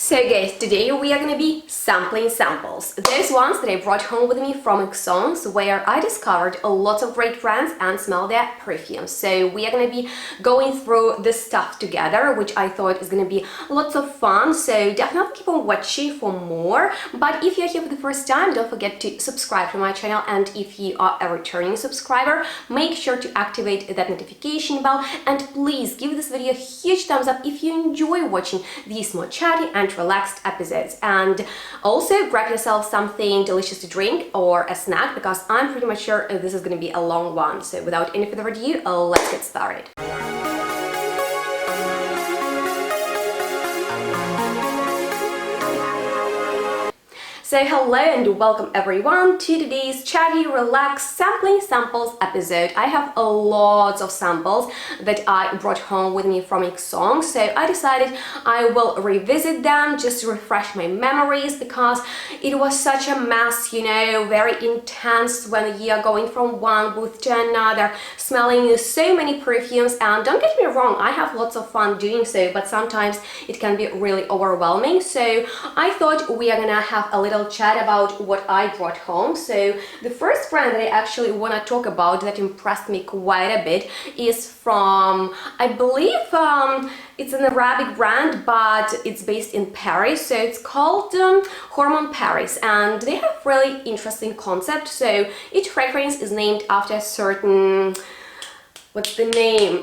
So guys, today we are gonna be sampling samples. Those ones that I brought home with me from Esxence, where I discovered a lot of great brands and smell their perfumes. So we are gonna be going through this stuff together, which I thought is gonna be lots of fun. So definitely keep on watching for more. But if you're here for the first time, don't forget to subscribe to my channel. And if you are a returning subscriber, make sure to activate that notification bell. And please give this video a huge thumbs up if you enjoy watching these more chatty and relaxed episodes. And also grab yourself something delicious to drink or a snack, because I'm pretty much sure this is going to be a long one. So without any further ado, let's get started. So hello and welcome everyone to today's chatty, relaxed sampling samples episode. I have a lot of samples that I brought home with me from Esxence, so I decided I will revisit them just to refresh my memories, because it was such a mess, you know, very intense when you are going from one booth to another, smelling so many perfumes. And don't get me wrong, I have lots of fun doing so, but sometimes it can be really overwhelming. So I thought we are gonna have a little chat about what I brought home. So the first brand that I actually want to talk about that impressed me quite a bit is from, I believe it's an Arabic brand, but it's based in Paris. So it's called Hormone Paris, and they have really interesting concept. So each fragrance is named after a certain, what's the name?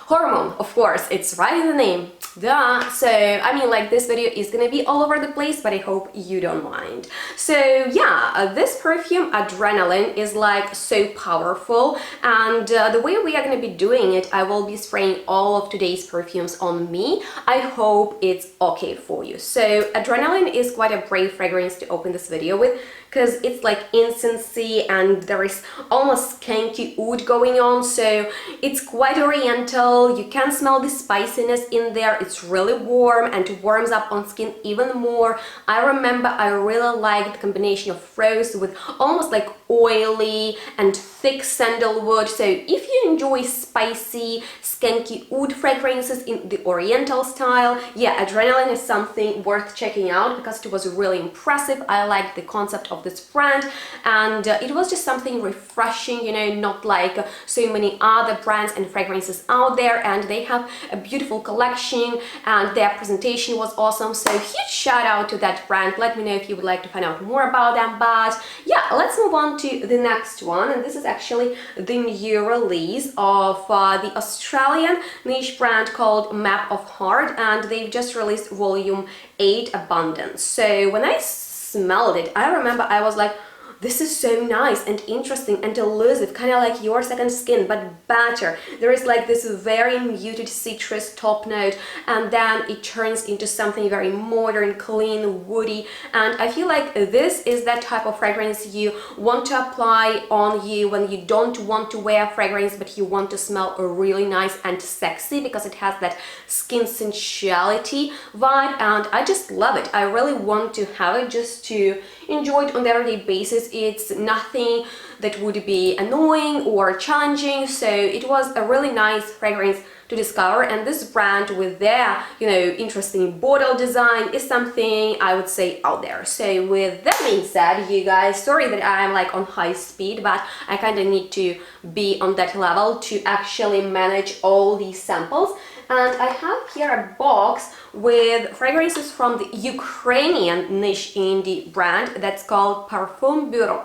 Hormone, of course, it's right in the name. Duh. So I mean, like, this video is gonna be all over the place, but I hope you don't mind. So yeah, this perfume Adrenaline is like so powerful, and the way we are gonna be doing it, I will be spraying all of today's perfumes on me. I hope it's okay for you. So Adrenaline is quite a brave fragrance to open this video with, because it's like incensey and there is almost skanky oud going on. So it's quite oriental. You can smell the spiciness in there. It's really warm and it warms up on skin even more. I remember I really liked the combination of rose with almost like oily and thick sandalwood. So if you enjoy spicy, skanky oud fragrances in the oriental style, yeah, Adrenaline is something worth checking out, because it was really impressive. I liked the concept of this brand, and it was just something refreshing, you know, not like so many other brands and fragrances out there. And they have a beautiful collection and their presentation was awesome. So huge shout out to that brand. Let me know if you would like to find out more about them. But yeah, let's move on to the next one, and this is actually the new release of the Australian niche brand called Map of Heart, and they've just released volume 8 Abundance. So when I smelled it, I remember I was like, this is so nice and interesting and elusive, kind of like Your Second Skin, but better. There is like this very muted citrus top note, and then it turns into something very modern, clean, woody. And I feel like this is that type of fragrance you want to apply on you when you don't want to wear fragrance, but you want to smell really nice and sexy, because it has that skin sensuality vibe, and I just love it. I really want to have it just to enjoy it on a everyday basis. It's nothing that would be annoying or challenging, so it was a really nice fragrance to discover. And this brand with their, you know, interesting bottle design is something I would say out there. So with that being said, you guys, sorry that I'm like on high speed, but I kind of need to be on that level to actually manage all these samples. And I have here a box with fragrances from the Ukrainian niche indie brand that's called Parfum Bureau.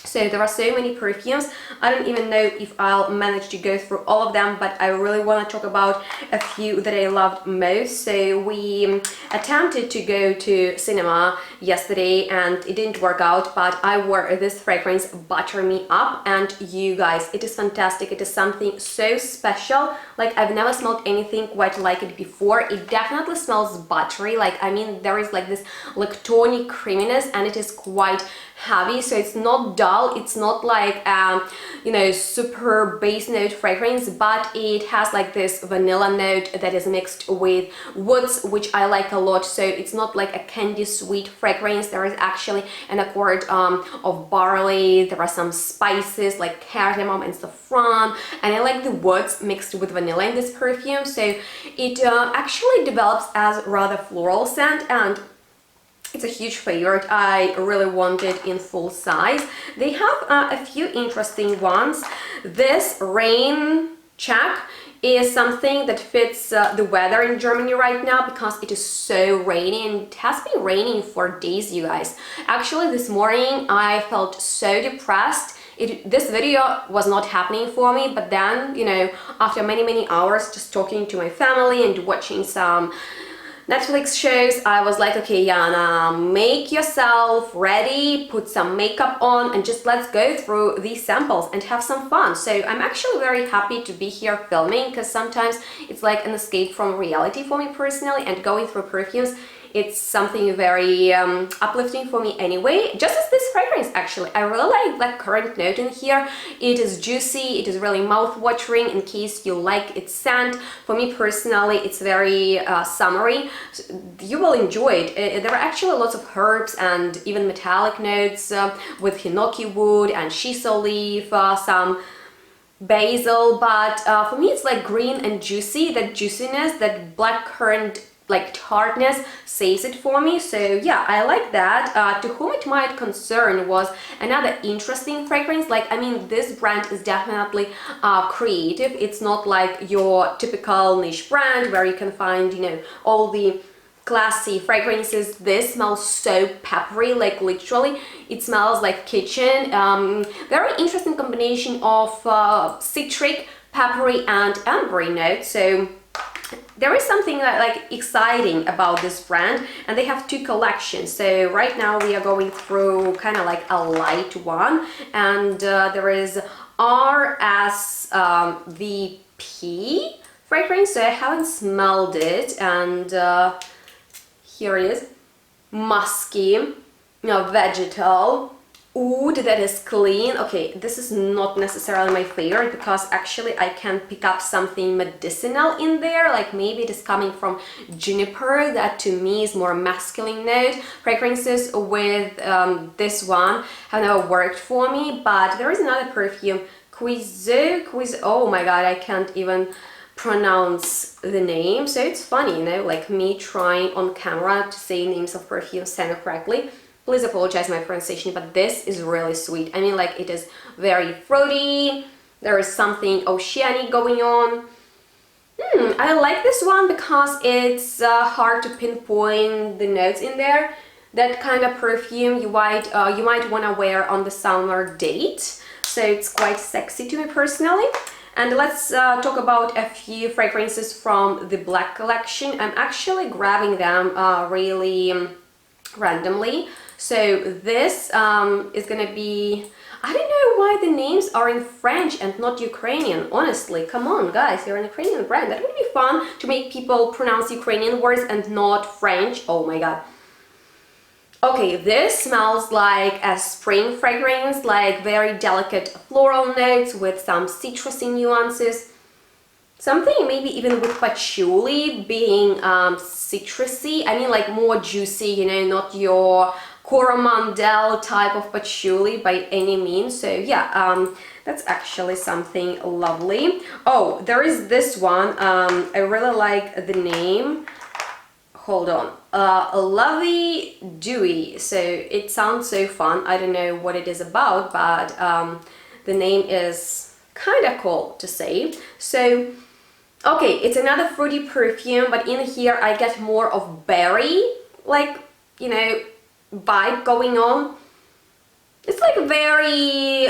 So there are so many perfumes, I don't even know if I'll manage to go through all of them, but I really want to talk about a few that I loved most. So we attempted to go to cinema yesterday and it didn't work out, but I wore this fragrance Butter Me Up, and you guys, it is fantastic. It is something so special. Like, I've never smelled anything quite like it before. It definitely smells buttery. Like, I mean, there is like this lactonic creaminess, and it is quite heavy, so it's not dull, it's not like you know, super base note fragrance, but it has like this vanilla note that is mixed with woods, which I like a lot. So it's not like a candy sweet fragrance. There is actually an accord of barley, there are some spices like cardamom and saffron, and I like the woods mixed with vanilla in this perfume, so it actually develops as rather floral scent, and it's a huge favorite. I really want it in full size. They have a few interesting ones. This rain check is something that fits the weather in Germany right now, because it is so rainy, and it has been raining for days, you guys. Actually, this morning I felt so depressed. This video was not happening for me, but then, you know, after many hours just talking to my family and watching some Netflix shows, I was like, okay, Yana, make yourself ready, put some makeup on, and just let's go through these samples and have some fun. So I'm actually very happy to be here filming, because sometimes it's like an escape from reality for me personally, and going through perfumes, it's something very uplifting for me anyway, just as this fragrance actually. I really like that current note in here. It is juicy, it is really mouth-watering in case you like its scent. For me personally, it's very summery. You will enjoy it. There are actually lots of herbs and even metallic notes with hinoki wood and shiso leaf, some basil, but for me it's like green and juicy. That juiciness, that black currant like tartness saves it for me. So yeah, I like that. To whom it might concern was another interesting fragrance. Like, I mean, this brand is definitely creative. It's not like your typical niche brand where you can find, you know, all the classy fragrances. This smells so peppery, like literally it smells like kitchen. Very interesting combination of citric, peppery and ambery notes. So there is something like exciting about this brand, and they have two collections. So right now we are going through kind of like a light one, and there is RSVP fragrance. So I haven't smelled it, and here it is, musky, you know, vegetal. Oud that is clean. Okay, this is not necessarily my favorite, because actually I can pick up something medicinal in there, like maybe it is coming from juniper, that to me is more masculine note. Fragrances with this one have never worked for me, but there is another perfume, Quiz, oh my god, I can't even pronounce the name, so it's funny, you know, like me trying on camera to say names of perfumes semi-correctly. Please apologize my pronunciation, but this is really sweet. I mean, like, it is very fruity. There is something oceanic going on. I like this one because it's hard to pinpoint the notes in there. That kind of perfume you might want to wear on the summer date. So it's quite sexy to me personally. And let's talk about a few fragrances from the Black collection. I'm actually grabbing them really randomly. So this is gonna be, I don't know why the names are in French and not Ukrainian, honestly. Come on, guys, you're an Ukrainian brand. That would be fun to make people pronounce Ukrainian words and not French. Oh my god. Okay, this smells like a spring fragrance, like very delicate floral notes with some citrusy nuances. Something maybe even with patchouli being citrusy. I mean, like more juicy, you know, not your Coromandel type of patchouli by any means. So yeah, that's actually something lovely. Oh, there is this one. I really like the name. Hold on. Lovey Dewy. So it sounds so fun. I don't know what it is about, but the name is kind of cool to say. So okay, it's another fruity perfume, but in here I get more of berry, like, you know, vibe going on. It's like very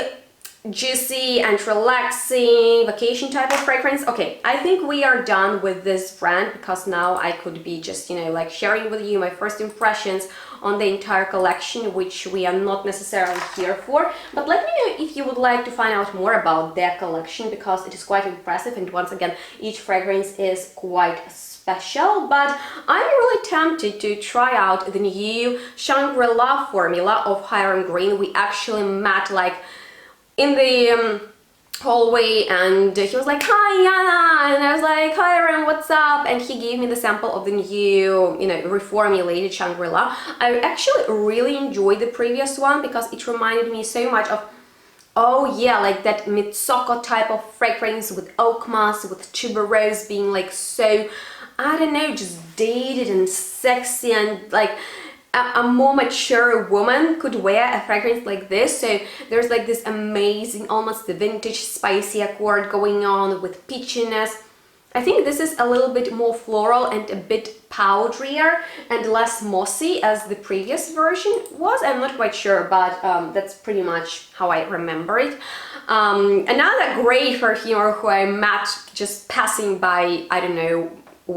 juicy and relaxing vacation type of fragrance. Okay, I think we are done with this brand, because now I could be just, you know, like sharing with you my first impressions on the entire collection, which we are not necessarily here for. But let me know if you would like to find out more about their collection, because it is quite impressive, and once again, each fragrance is quite special, but I'm really tempted to try out the new Shangri-La formula of Hiram Green. We actually met like in the hallway, and he was like, "Hi, Yana," and I was like, "Hi, Hiram, what's up?" And he gave me the sample of the new, reformulated Shangri-La. I actually really enjoyed the previous one because it reminded me so much of, oh yeah, like that Mitsoko type of fragrance with oak moss, with tuberose being like so, I don't know, just dated and sexy, and like a more mature woman could wear a fragrance like this. So there's like this amazing, almost vintage spicy accord going on with peachiness. I think this is a little bit more floral and a bit powderier and less mossy as the previous version was. I'm not quite sure, but that's pretty much how I remember it. Another great perfumer who I met just passing by, I don't know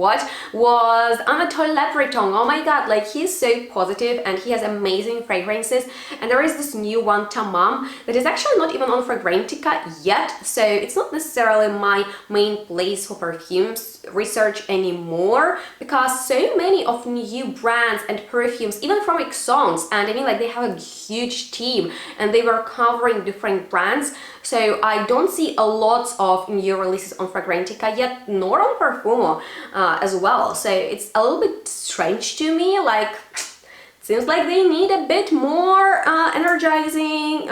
what, was Anatole Le Breton. Oh my god, like he's so positive and he has amazing fragrances. And there is this new one, Tamam, that is actually not even on Fragrantica yet, so it's not necessarily my main place for perfumes research anymore, because so many of new brands and perfumes, even from Esxence, and I mean like they have a huge team and they were covering different brands, so I don't see a lot of new releases on Fragrantica yet, nor on Parfum as well. So it's a little bit strange to me, like seems like they need a bit more energizing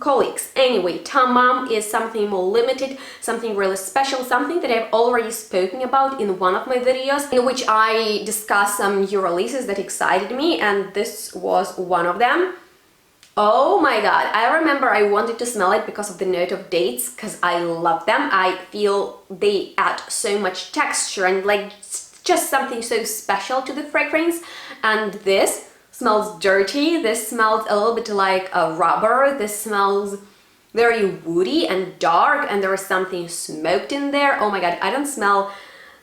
colleagues. Anyway, Tamam is something more limited, something really special, something that I've already spoken about in one of my videos, in which I discussed some new releases that excited me, and this was one of them. Oh my god, I remember I wanted to smell it because of the note of dates, because I love them. I feel they add so much texture and like just something so special to the fragrance. And this smells dirty, this smells a little bit like a rubber, this smells very woody and dark, and there is something smoked in there. Oh my god, I don't smell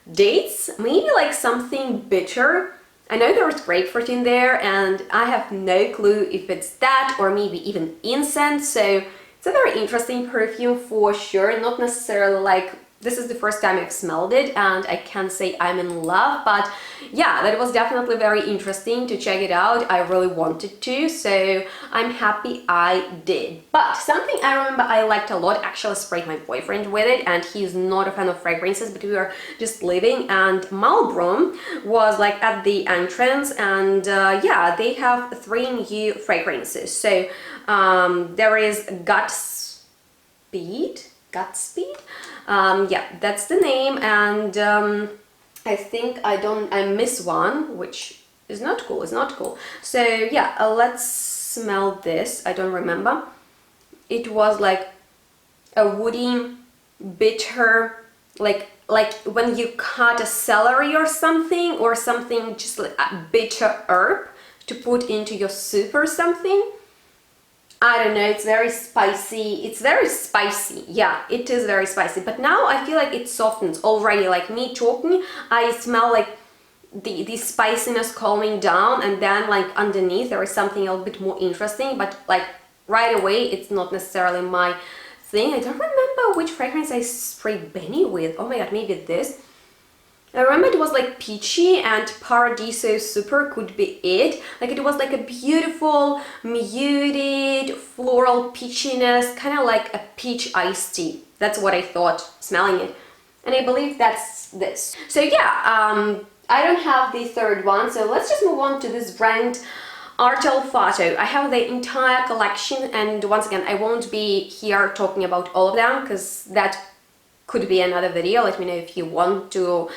dates, maybe like something bitter. I know there was grapefruit in there, and I have no clue if it's that or maybe even incense, so it's a very interesting perfume for sure. Not necessarily like this is the first time I've smelled it and I can't say I'm in love, but yeah, that was definitely very interesting to check it out. I really wanted to, so I'm happy I did. But something I remember I liked a lot, actually sprayed my boyfriend with it, and he's not a fan of fragrances, but we were just leaving and Malbrone was like at the entrance, and yeah, they have 3 new fragrances. So there is Godspeed? Yeah, that's the name, and I think I miss one, which is not cool, it's not cool. So yeah, let's smell this. I don't remember. It was like a woody, bitter, like when you cut a celery or something just like a bitter herb to put into your soup or something. I don't know, it's very spicy. It's very spicy. Yeah, it is very spicy. But now I feel like it softens already. Like me talking, I smell like the spiciness calming down, and then like underneath there is something a little bit more interesting, but like right away it's not necessarily my thing. I don't remember which fragrance I sprayed Vinnie with. Oh my god, maybe this. I remember it was like peachy, and Paradiso Super could be it. Like it was like a beautiful, muted, floral peachiness, kind of like a peach iced tea. That's what I thought, smelling it. And I believe that's this. So yeah, I don't have the third one, so let's just move on to this brand, Artel Photo. I have the entire collection, and once again, I won't be here talking about all of them, because that could be another video. Let me know if you want to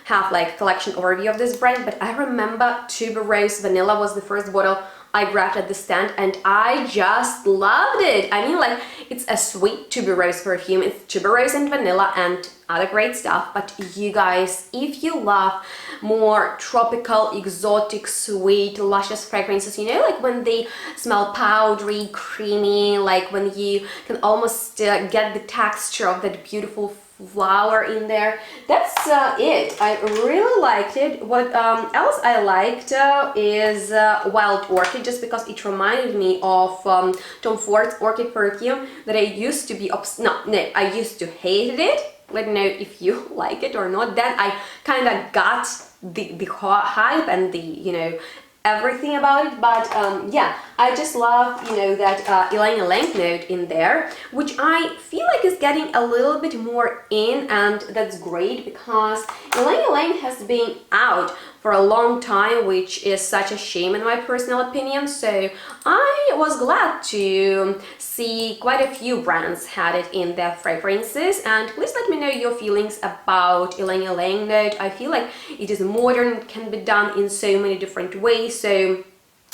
have like collection overview of this brand. But I remember Tuberose Vanilla was the first bottle I grabbed at the stand, and I just loved it. I mean, like, it's a sweet tuberose perfume. It's tuberose and vanilla and other great stuff, but you guys, if you love more tropical, exotic, sweet, luscious fragrances, you know, like when they smell powdery, creamy, like when you can almost get the texture of that beautiful flower in there, that's it. I really liked it. What else I liked is Wild Orchid, just because it reminded me of Tom Ford's Orchid perfume that I used to be I used to hate it, let me know if you like it or not. Then I kind of got the hype and the, you know, everything about it. But yeah, I just love, you know, that ylang ylang note in there, which I feel like is getting a little bit more in, and that's great because ylang ylang has been out for a long time, which is such a shame in my personal opinion. So I was glad to see quite a few brands had it in their fragrances. And please let me know your feelings about ylang ylang note. I feel like it is modern, it can be done in so many different ways. So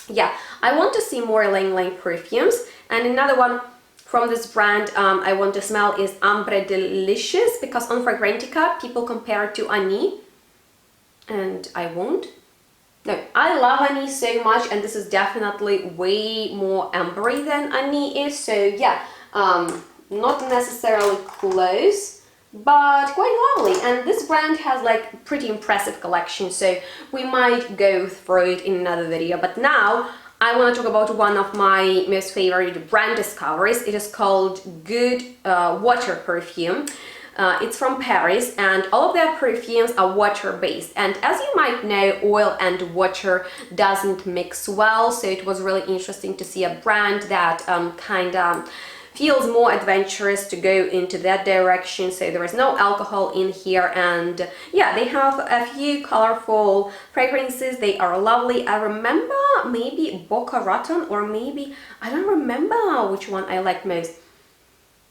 yeah, I want to see more ylang ylang perfumes. And another one from this brand I want to smell is Ambre Delicious, because on Fragrantica people compare it to Annie, and I won't. No, I love Annie so much, and this is definitely way more ambery than Annie is. So yeah, not necessarily close, but quite lovely. And this brand has like pretty impressive collection, so we might go through it in another video. But now I want to talk about one of my most favorite brand discoveries. It is called Good Water Perfume. It's from Paris, and all of their perfumes are water-based. And as you might know, oil and water doesn't mix well, so it was really interesting to see a brand that kind of feels more adventurous to go into that direction. So there is no alcohol in here, and yeah, they have a few colorful fragrances. They are lovely. I remember maybe Boca Raton, or maybe I don't remember which one I like most.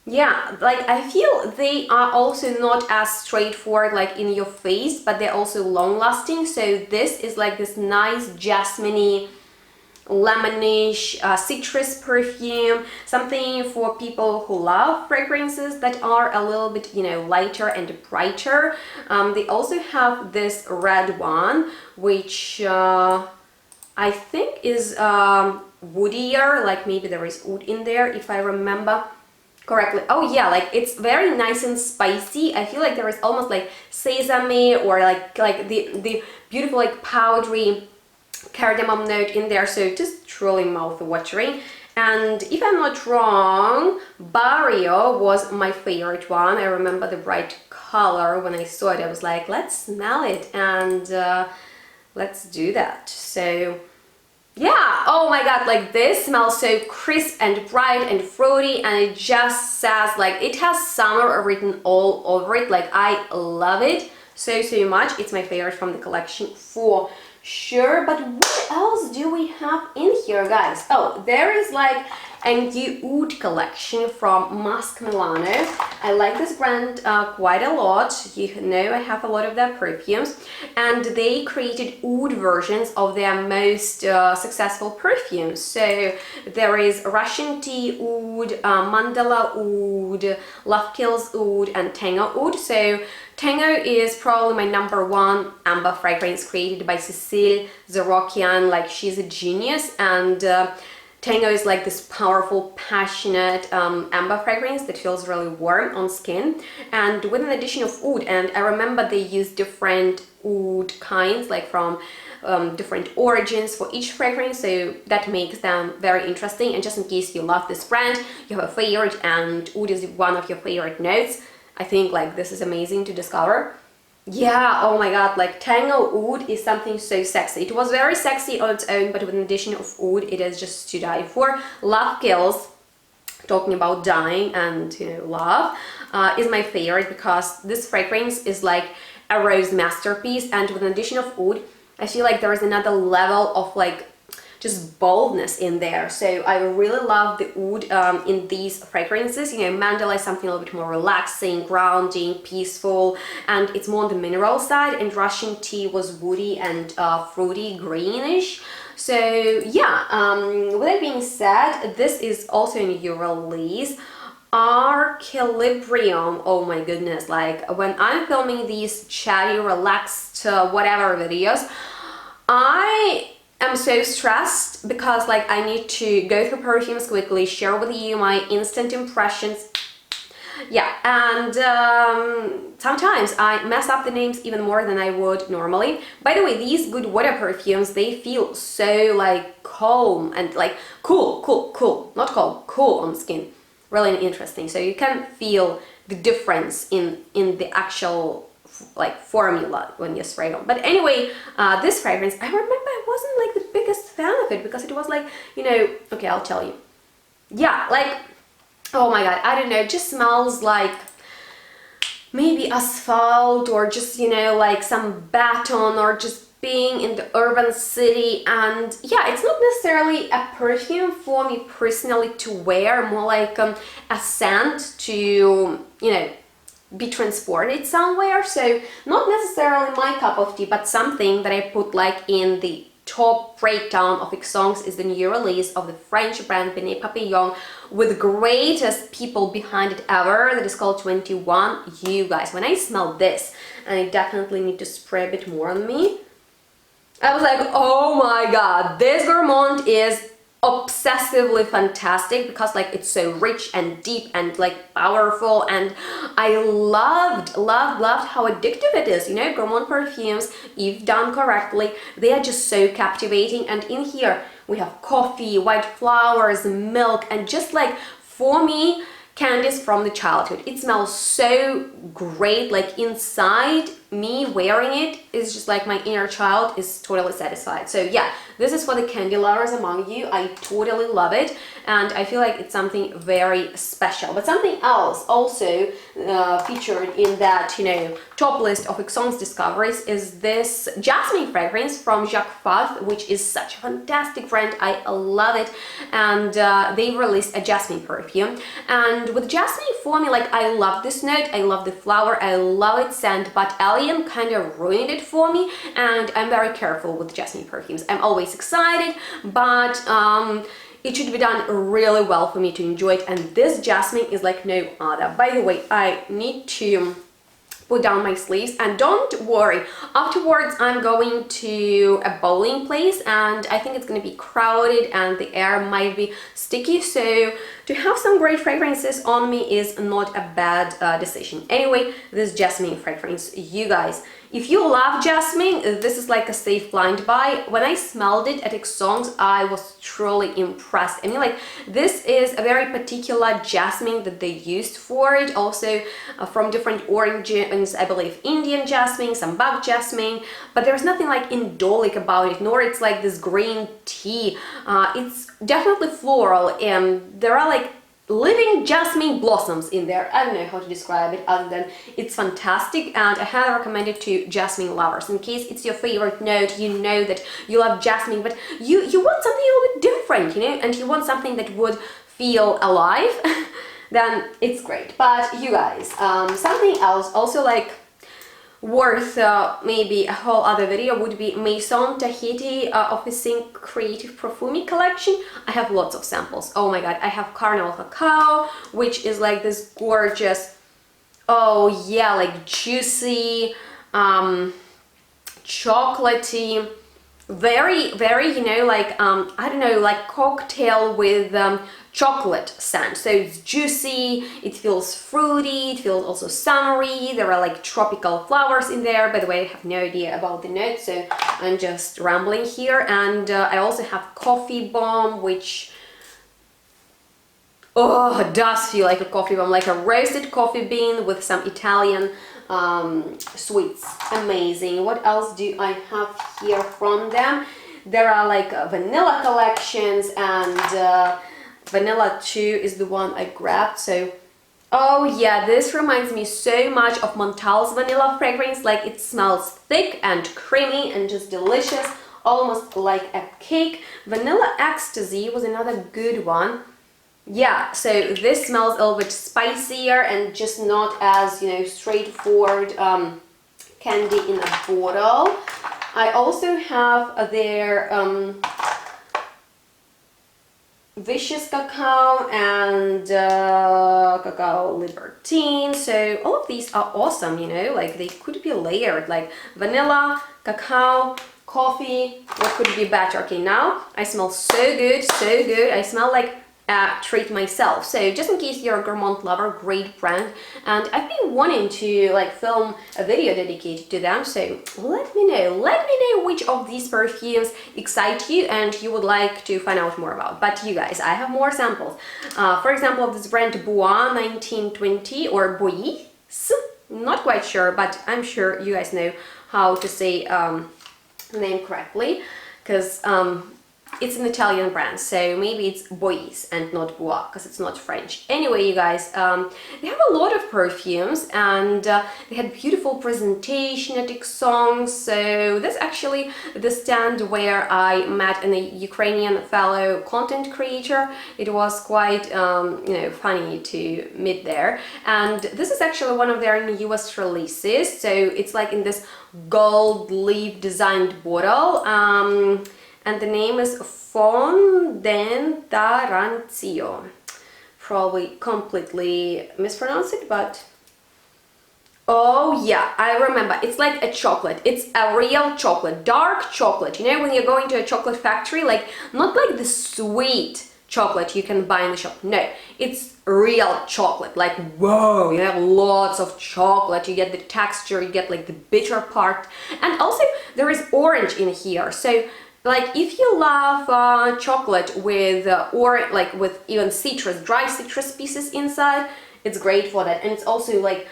Yeah, like I feel they are also not as straightforward, like in your face, but they're also long lasting. So this is like this nice jasmine-y, lemonish, citrus perfume, something for people who love fragrances that are a little bit, you know, lighter and brighter. They also have this red one, which I think is woodier, like maybe there is wood in there if I remember correctly. Oh yeah, like it's very nice and spicy. I feel like there is almost like sesame, or like the beautiful like powdery cardamom note in there, so just truly mouth-watering. And if I'm not wrong, Barrio was my favorite one. I remember the bright color. When I saw it, I was like, let's smell it, and let's do that. So yeah, oh my god, like this smells so crisp and bright and fruity, and it just says, like, it has summer written all over it. Like, I love it so much. It's my favorite from the collection for sure. But what else do we have in here, guys? Oh, there is like a new oud collection from Musk Milano. I like this brand quite a lot. You know, I have a lot of their perfumes, and they created oud versions of their most successful perfumes. So there is Russian tea oud, mandala oud, love kills oud, and tango oud. So tango is probably my #1 amber fragrance created by Cécile Zerokian. Like, she's a genius, and tango is like this powerful, passionate amber fragrance that feels really warm on skin, and with an addition of oud. And I remember they use different oud kinds, like from different origins for each fragrance, so that makes them very interesting. And just in case you love this brand, you have a favorite, and oud is one of your favorite notes, I think like this is amazing to discover. Yeah, oh my god, like tango oud is something so sexy. It was very sexy on its own, but with an addition of oud, it is just to die for. Love Kills, talking about dying and, you know, love, is my favorite, because this fragrance is like a rose masterpiece, and with an addition of oud, I feel like there is another level of like just boldness in there. So I really love the oud in these fragrances. You know, mandala is something a little bit more relaxing, grounding, peaceful, and it's more on the mineral side, and Russian tea was woody and fruity, greenish. So yeah, with that being said, this is also a new release. Arcalibrium, oh my goodness, like when I'm filming these chatty, relaxed, whatever videos, I'm so stressed, because like I need to go through perfumes quickly, share with you my instant impressions. Yeah, and sometimes I mess up the names even more than I would normally. By the way, these Good Water perfumes, they feel so like calm and like cool, not calm, cool on skin. Really interesting. So you can feel the difference in the actual like formula when you spray on. But anyway, this fragrance, I remember I wasn't like the biggest fan of it because it was like, you know, okay, I'll tell you. Yeah, like, oh my god, I don't know, it just smells like maybe asphalt, or just, you know, like some baton, or just being in the urban city. And yeah, it's not necessarily a perfume for me personally to wear, more like a scent to, you know, be transported somewhere. So not necessarily my cup of tea, but something that I put like in the top breakdown of Esxence is the new release of the French brand Vinnie Papillon, with the greatest people behind it ever, that is called 21. You guys, when I smell this, and I definitely need to spray a bit more on me, I was like, oh my god, this gourmand is obsessively fantastic, because like it's so rich and deep and like powerful, and I loved how addictive it is. You know, gourmand perfumes, if done correctly, they are just so captivating. And in here we have coffee, white flowers, milk, and just like, for me, candies from the childhood. It smells so great, like inside me wearing it is just like my inner child is totally satisfied. So yeah, this is for the candy lovers among you. I totally love it, and I feel like it's something very special. But something else also featured in that, you know, top list of Esxence discoveries is this jasmine fragrance from Jacques, which is such a fantastic brand. I love it, and they released a jasmine perfume. And with jasmine, for me, like, I love this note, I love the flower, I love its scent, but Alien kind of ruined it for me, and I'm very careful with jasmine perfumes. I'm always excited, but it should be done really well for me to enjoy it, and this jasmine is like no other. By the way, I need to put down my sleeves, and don't worry, afterwards I'm going to a bowling place, and I think it's going to be crowded and the air might be sticky, so to have some great fragrances on me is not a bad decision. Anyway, this jasmine fragrance, you guys, if you love jasmine, this is like a safe blind buy. When I smelled it at Esxence, I was truly impressed. I mean, like, this is a very particular jasmine that they used for it, also from different origins, I believe Indian jasmine, some bug jasmine, but there's nothing like indolic about it, nor it's like this green tea. It's definitely floral, and there are like living jasmine blossoms in there. I don't know how to describe it other than it's fantastic, and I highly recommend it to jasmine lovers. In case it's your favorite note, you know that you love jasmine, but you want something a little bit different, you know, and you want something that would feel alive, then it's great. But you guys, something else also like worth maybe a whole other video would be Mison Tahiti of Esxence Creative Perfume collection. I have lots of samples. Oh my god, I have Carnival Cacao, which is like this gorgeous, oh yeah, like juicy, chocolatey, very, you know, like I don't know, like cocktail with chocolate scent. So it's juicy, it feels fruity, it feels also summery. There are like tropical flowers in there. By the way, I have no idea about the notes, so I'm just rambling here. And I also have Coffee Bomb, which does feel like a coffee bomb, like a roasted coffee bean with some Italian sweets. Amazing. What else do I have here from them? There are like vanilla collections, and Vanilla 2 is the one I grabbed. So, oh yeah, this reminds me so much of Montal's vanilla fragrance. Like, it smells thick and creamy and just delicious, almost like a cake. Vanilla Ecstasy was another good one. Yeah, so this smells a little bit spicier and just not as, you know, straightforward candy in a bottle. I also have their Vicious Cacao and Cacao Libertine. So all of these are awesome, you know, like they could be layered, like vanilla, cacao, coffee. What could be better? Okay, now I smell so good, so good. I smell like treat myself. So just in case you're a gourmand lover, great brand, and I've been wanting to like film a video dedicated to them, so let me know which of these perfumes excite you and you would like to find out more about. But you guys, I have more samples. For example, of this brand Bois 1920 or Bois, not quite sure, but I'm sure you guys know how to say the name correctly, because it's an Italian brand, so maybe it's Bois and not Bois, because it's not French. Anyway, you guys, they have a lot of perfumes, and they had beautiful presentation at Esxence. So that's actually the stand where I met a Ukrainian fellow content creator. It was quite, you know, funny to meet there. And this is actually one of their newest releases. So it's like in this gold leaf designed bottle. And the name is Fondentaranzio. Probably completely mispronounced it, but oh yeah, I remember. It's like a chocolate. It's a real chocolate, dark chocolate. You know, when you're going to a chocolate factory, like not like the sweet chocolate you can buy in the shop. No, it's real chocolate. Like, whoa, you have lots of chocolate. You get the texture, you get like the bitter part, and also there is orange in here. So like if you love chocolate with or like with even citrus, dry citrus pieces inside, it's great for that. And it's also like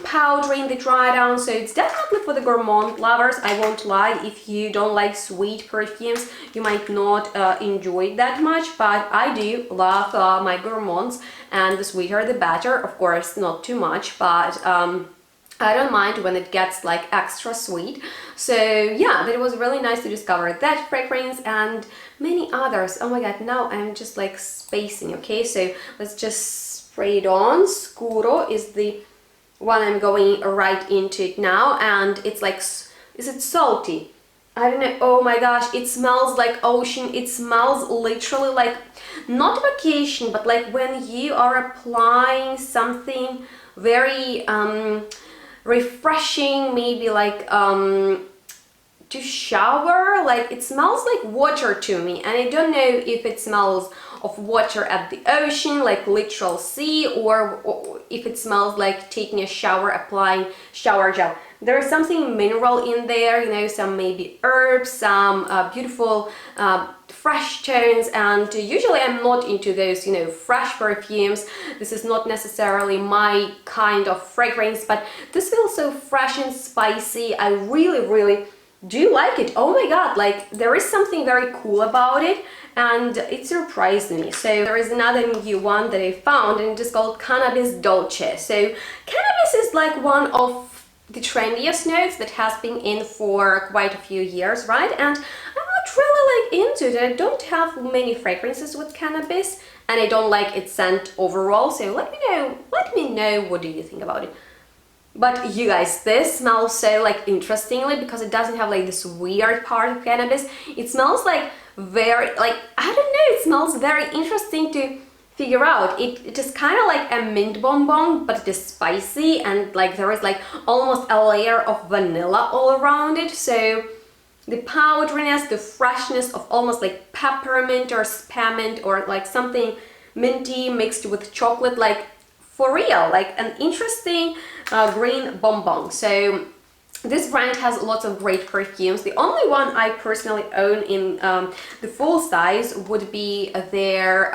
powdery in the dry down, so it's definitely for the gourmand lovers. I won't lie, if you don't like sweet perfumes, you might not enjoy it that much, but I do love my gourmands, and the sweeter the better. Of course, not too much, but I don't mind when it gets like extra sweet. So yeah, that was really nice to discover that fragrance and many others. Oh my god, now I'm just like spacing. Okay, so let's just spray it on. Scuro is the one I'm going right into it now, and it's like, is it salty? I don't know. Oh my gosh, it smells like ocean. It smells literally like not vacation, but like when you are applying something very refreshing, maybe like to shower. Like it smells like water to me, and I don't know if it smells of water at the ocean, like literal sea, or if it smells like taking a shower, applying shower gel. There is something mineral in there, you know, some maybe herbs, some beautiful fresh tones, and usually I'm not into those, you know, fresh perfumes. This is not necessarily my kind of fragrance, but this feels so fresh and spicy. I really do like it. Oh my god, like there is something very cool about it, and it surprised me. So there is another new one that I found, and it is called Cannabis Dolce. So cannabis is like one of the trendiest notes that has been in for quite a few years, right? And I'm not really like into it. I don't have many fragrances with cannabis, and I don't like its scent overall. So let me know what do you think about it. But you guys, this smells so like interestingly, because it doesn't have like this weird part of cannabis. It smells like very, like, I don't know, it smells very interesting to figure out. It is kind of like a mint bonbon, but it is spicy, and like there is like almost a layer of vanilla all around it. So the powderiness, the freshness of almost like peppermint or spearmint or like something minty mixed with chocolate, like for real, like an interesting green bonbon. So this brand has lots of great perfumes. The only one I personally own in the full size would be their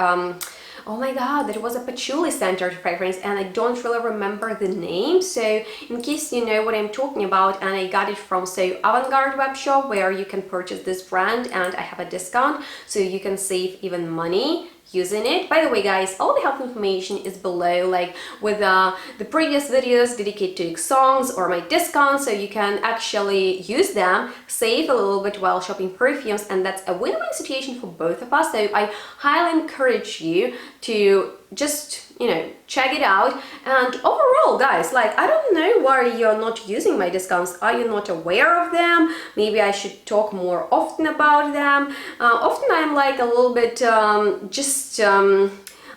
oh my god, that was a patchouli scented fragrance, and I don't really remember the name. So in case you know what I'm talking about, and I got it from Avant-Garde web shop, where you can purchase this brand and I have a discount, so you can save even money using it. By the way guys, all the help information is below, like with the previous videos dedicated to songs or my discounts, so you can actually use them, save a little bit while shopping perfumes, and that's a win-win situation for both of us. So I highly encourage you to just, you know, check it out. And overall guys, like, I don't know why you're not using my discounts. Are you not aware of them? Maybe I should talk more often about them. Often I'm like a little bit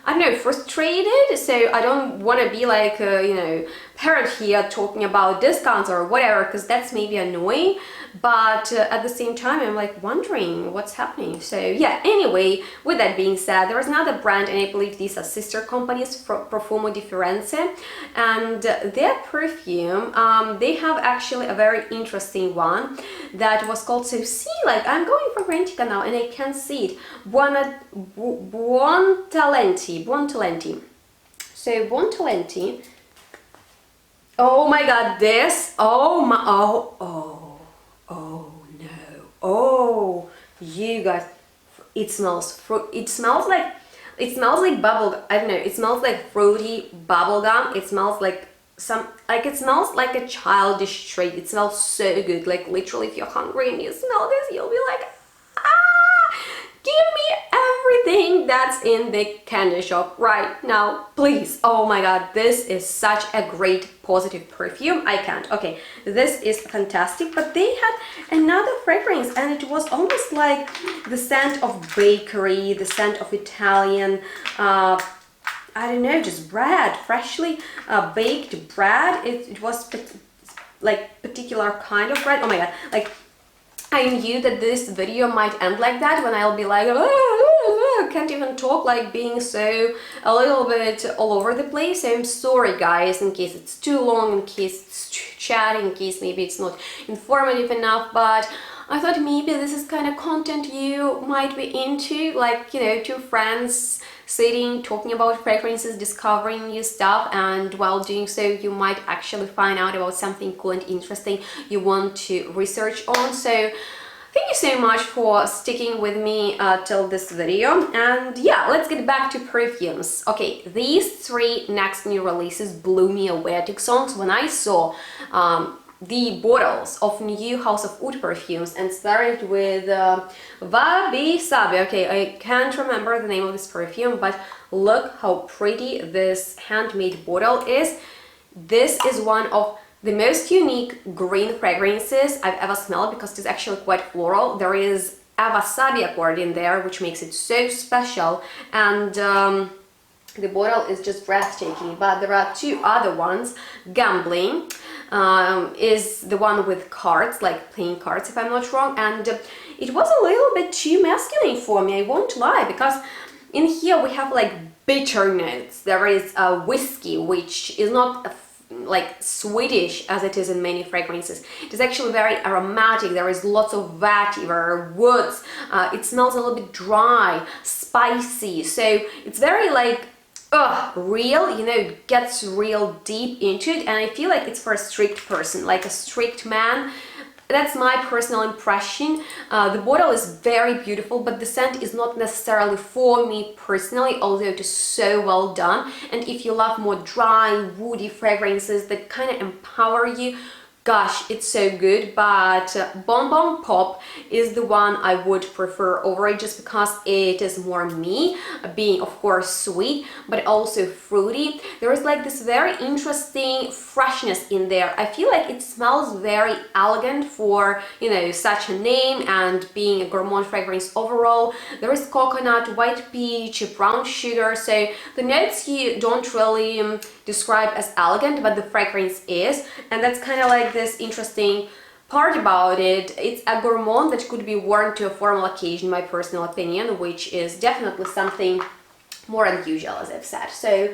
I don't know, frustrated. So I don't want to be like, you know, parrot here talking about discounts or whatever, because that's maybe annoying. But at the same time, I'm like wondering what's happening. So yeah, anyway, with that being said, there is another brand, and I believe these are sister companies, Profumo Differenze, and their perfume, they have actually a very interesting one that was called, so see, like I'm going for Grantica now and I can see it, Buon Talenti. So Buon Talenti, oh my god, this, oh no, oh, you guys, it smells fruit, it smells like bubble, I don't know, it smells like fruity bubble gum. It smells like it smells like a childish treat. It smells so good, like literally if you're hungry and you smell this, you'll be like, give me everything that's in the candy shop right now, please. Oh my god, this is such a great positive perfume. I can't. Okay, this is fantastic. But they had another fragrance, and it was almost like the scent of bakery, the scent of Italian, I don't know, just bread, freshly baked bread. It was like particular kind of bread. Oh my god, like I knew that this video might end like that, when I'll be like, can't even talk, like being so a little bit all over the place. So I'm sorry guys, in case it's too long, in case it's too chatty, in case maybe it's not informative enough, but I thought maybe this is kind of content you might be into, like, you know, two friends sitting, talking about fragrances, discovering new stuff, and while doing so you might actually find out about something cool and interesting you want to research on. So thank you so much for sticking with me till this video, and yeah, let's get back to perfumes. Okay, these three next new releases blew me away at Esxence when I saw the bottles of new House of Oud perfumes, and started with Wabi Sabi. Okay, I can't remember the name of this perfume, but look how pretty this handmade bottle is. This is one of the most unique green fragrances I've ever smelled, because it's actually quite floral. There is a wasabi accord in there, which makes it so special, and the bottle is just breathtaking. But there are two other ones. Gambling is the one with cards, like playing cards if I'm not wrong, and it was a little bit too masculine for me, I won't lie, because in here we have like bitter notes. There is a whiskey, which is not like Swedish as it is in many fragrances. It is actually very aromatic. There is lots of vetiver, woods. It smells a little bit dry, spicy, so it's very like real, you know, it gets real deep into it, and I feel like it's for a strict person, like a strict man. That's my personal impression. The bottle is very beautiful, but the scent is not necessarily for me personally, although it is so well done. And if you love more dry, woody fragrances that kind of empower you, gosh, it's so good. But Bon Bon Pop is the one I would prefer over it, just because it is more me, being of course sweet, but also fruity. There is like this very interesting freshness in there. I feel like it smells very elegant for, you know, such a name, and being a gourmand fragrance overall. There is coconut, white peach, brown sugar, so the notes you don't really describe as elegant, but the fragrance is, and that's kind of like this interesting part about it. It's a gourmand that could be worn to a formal occasion, my personal opinion, which is definitely something more unusual, as I've said. So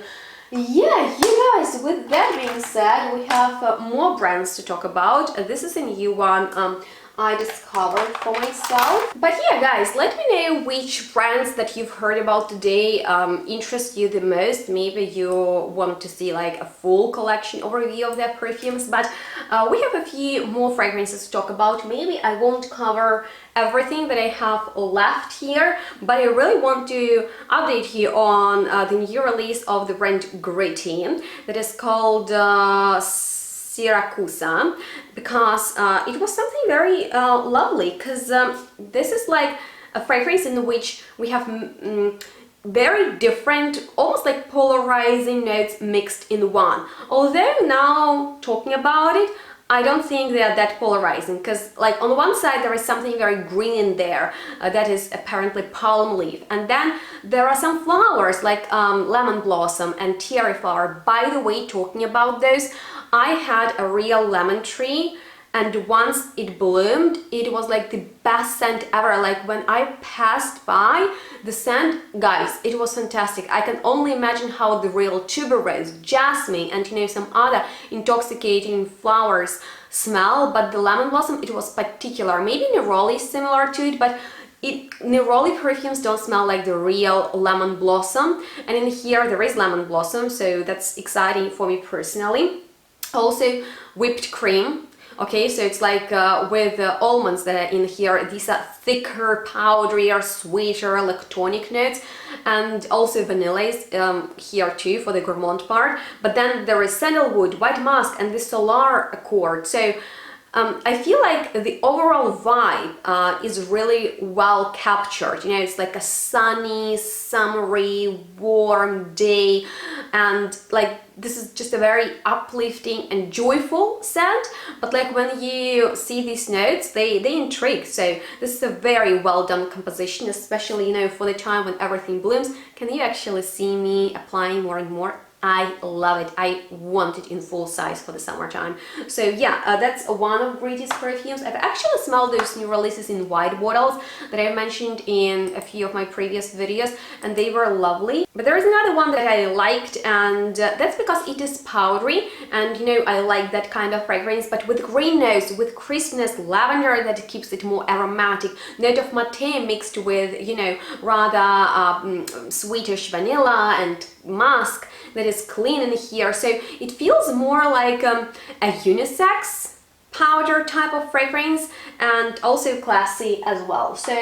yeah, you guys, with that being said, we have more brands to talk about. This is a new one I discovered for myself. But yeah, guys, let me know which brands that you've heard about today interest you the most. Maybe you want to see like a full collection overview of their perfumes, but we have a few more fragrances to talk about. Maybe I won't cover everything that I have left here, but I really want to update you on the new release of the brand Gritty that is called Siracusa, because it was something very lovely, because this is like a fragrance in which we have very different, almost like polarizing notes mixed in one. Although now talking about it, I don't think they are that polarizing, because like on one side there is something very green in there that is apparently palm leaf, and then there are some flowers like lemon blossom and terry flower. By the way, talking about those, I had a real lemon tree, and once it bloomed, it was like the best scent ever. Like when I passed by, the scent, guys, it was fantastic. I can only imagine how the real tuberose, jasmine, and you know, some other intoxicating flowers smell, but the lemon blossom, it was particular. Maybe neroli is similar to it, but neroli perfumes don't smell like the real lemon blossom, and in here there is lemon blossom, so that's exciting for me personally. Also whipped cream. Okay, so it's like with almonds that are in here. These are thicker, powderier, sweeter, lactonic notes, and also vanilla is here too for the gourmand part. But then there is sandalwood, white musk, and the solar accord. So I feel like the overall vibe is really well captured. You know, it's like a sunny, summery, warm day, and like this is just a very uplifting and joyful scent. But like when you see these notes, they intrigue. So this is a very well done composition, especially, you know, for the time when everything blooms. Can you actually see me applying more and more? I love it. I want it in full size for the summertime. So yeah, that's one of Greedy's perfumes. I've actually smelled those new releases in white bottles that I mentioned in a few of my previous videos, and they were lovely. But there is another one that I liked, and that's because it is powdery, and you know, I like that kind of fragrance, but with green notes, with crispness, lavender that keeps it more aromatic, note of mate mixed with, you know, rather sweetish vanilla and musk that is clean in here. So it feels more like a unisex powder type of fragrance, and also classy as well. So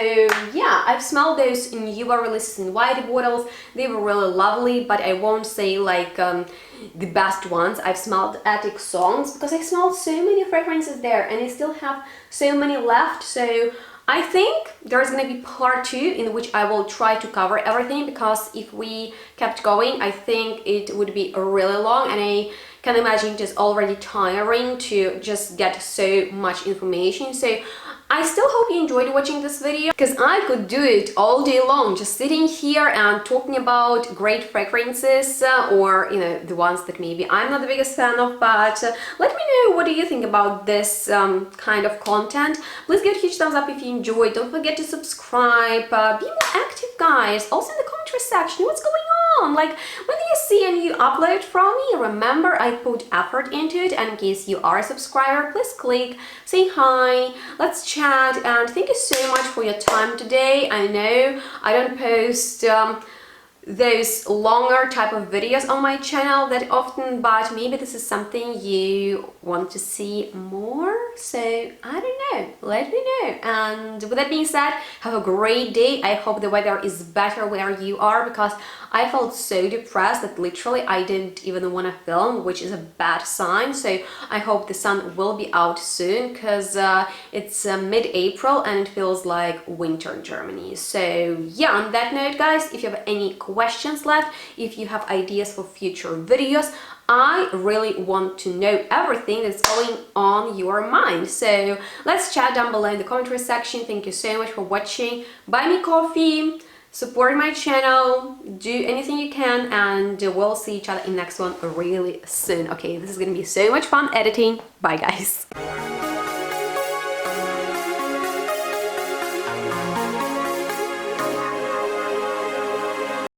yeah, I've smelled those in newer releases in white bottles. They were really lovely, but I won't say like the best ones. I've smelled Attic Songs because I smelled so many fragrances there, and I still have so many left. So I think there's gonna be part 2 in which I will try to cover everything, because if we kept going, I think it would be really long, and I can imagine it is already tiring to just get so much information. So I still hope you enjoyed watching this video, because I could do it all day long, just sitting here and talking about great fragrances, or, you know, the ones that maybe I'm not the biggest fan of. But let me know, what do you think about this kind of content? Please give a huge thumbs up if you enjoyed. Don't forget to subscribe. Be more active, guys. Also in the commentary section, what's going on? Like, when you see a new upload from me, remember I put effort into it, and in case you are a subscriber, please click, say hi, let's chat, and thank you so much for your time today. I know I don't post those longer type of videos on my channel that often, but maybe this is something you want to see more, so I don't know, let me know. And with that being said, have a great day. I hope the weather is better where you are, because I felt so depressed that literally I didn't even want to film, which is a bad sign. So I hope the sun will be out soon, because it's mid-April and it feels like winter in Germany. So yeah, on that note, guys, if you have any questions left, if you have ideas for future videos, I really want to know everything that's going on your mind. So let's chat down below in the commentary section. Thank you so much for watching. Buy me coffee, support my channel, do anything you can, and we'll see each other in the next one really soon. Okay, this is gonna be so much fun editing. Bye, guys.